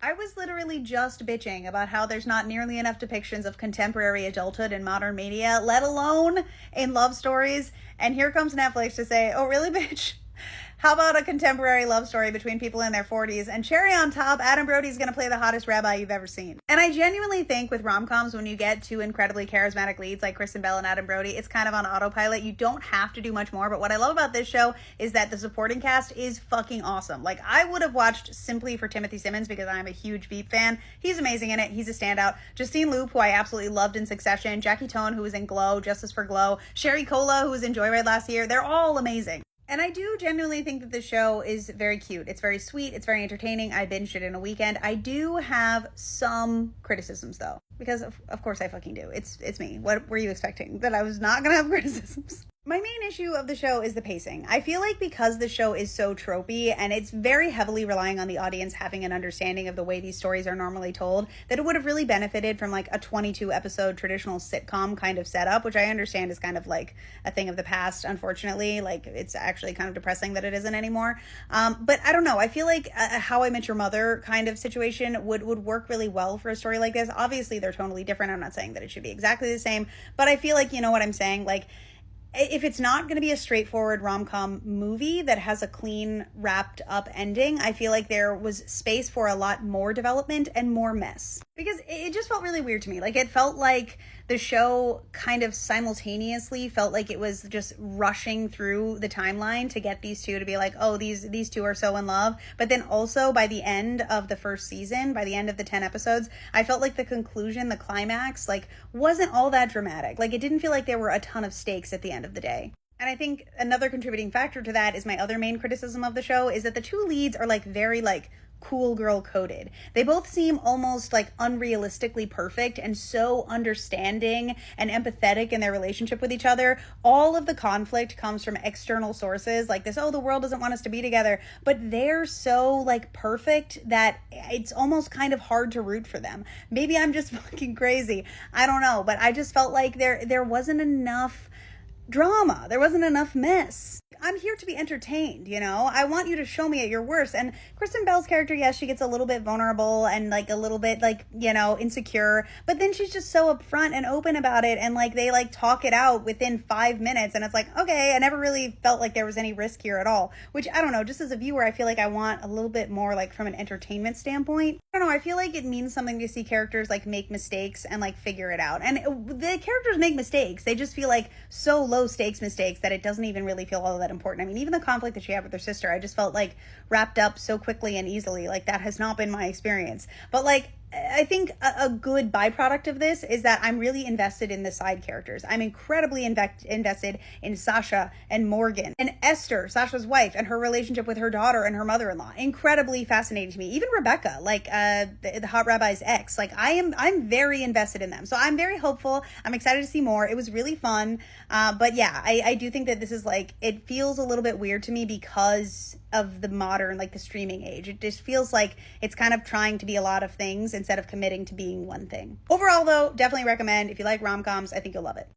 I was literally just bitching about how there's not nearly enough depictions of contemporary adulthood in modern media, let alone in love stories. And here comes Netflix to say, oh, really, bitch? How about a contemporary love story between people in their 40s? And cherry on top, Adam Brody is going to play the hottest rabbi you've ever seen. And I genuinely think with rom-coms, when you get two incredibly charismatic leads like Kristen Bell and Adam Brody, it's kind of on autopilot. You don't have to do much more. But what I love about this show is that the supporting cast is fucking awesome. Like, I would have watched simply for Timothy Simmons because I'm a huge Veep fan. He's amazing in it. He's a standout. Justine Loop, who I absolutely loved in Succession. Jackie Tohn, who was in Glow, Justice for Glow. Sherry Cola, who was in Joyride last year. They're all amazing. And I do genuinely think that the show is very cute. It's very sweet. It's very entertaining. I binged it in a weekend. I do have some criticisms, though, because of course I fucking do. It's me. What were you expecting? That I was not going to have criticisms? My main issue of the show is the pacing. I feel like because the show is so tropey and it's very heavily relying on the audience having an understanding of the way these stories are normally told, that it would have really benefited from like a 22 episode traditional sitcom kind of setup, which I understand is kind of like a thing of the past, unfortunately. Like, it's actually kind of depressing that it isn't anymore. But I don't know. I feel like a How I Met Your Mother kind of situation would work really well for a story like this. Obviously, they're totally different. I'm not saying that it should be exactly the same, but I feel like, you know what I'm saying? Like, if it's not going to be a straightforward rom-com movie that has a clean, wrapped up ending, I feel like there was space for a lot more development and more mess. Because it just felt really weird to me. Like, it felt like the show kind of simultaneously felt like it was just rushing through the timeline to get these two to be like, oh, these two are so in love. But then also by the end of the first season, by the end of the 10 episodes, I felt like the conclusion, the climax, like, wasn't all that dramatic. Like, it didn't feel like there were a ton of stakes at the end of the day. And I think another contributing factor to that is my other main criticism of the show is that the two leads are like very like cool girl coded. They both seem almost like unrealistically perfect and so understanding and empathetic in their relationship with each other. All of the conflict comes from external sources like this, oh, the world doesn't want us to be together, but they're so like perfect that it's almost kind of hard to root for them. Maybe I'm just fucking crazy. I don't know, but I just felt like there wasn't enough drama. There wasn't enough mess. I'm here to be entertained, you know? I want you to show me at your worst. And Kristen Bell's character, yes, she gets a little bit vulnerable and like a little bit like, you know, insecure, but then she's just so upfront and open about it. And like, they like talk it out within 5 minutes. And it's like, okay, I never really felt like there was any risk here at all, which I don't know, just as a viewer, I feel like I want a little bit more like from an entertainment standpoint. I don't know. I feel like it means something to see characters like make mistakes and like figure it out. And the characters make mistakes. They just feel like so low stakes mistakes that it doesn't even really feel all that important. I mean, even the conflict that she had with her sister, I just felt like wrapped up so quickly and easily. Like, that has not been my experience. But like, I think a good byproduct of this is that I'm really invested in the side characters. I'm incredibly invested in Sasha and Morgan and Esther, Sasha's wife, and her relationship with her daughter and her mother-in-law. Incredibly fascinating to me. Even Rebecca, like the hot rabbi's ex. Like, I'm very invested in them. So I'm very hopeful. I'm excited to see more. It was really fun. But yeah, I do think that this is like, it feels a little bit weird to me because of the modern, like the streaming age. It just feels like it's kind of trying to be a lot of things instead of committing to being one thing. Overall though, definitely recommend. If you like rom-coms, I think you'll love it.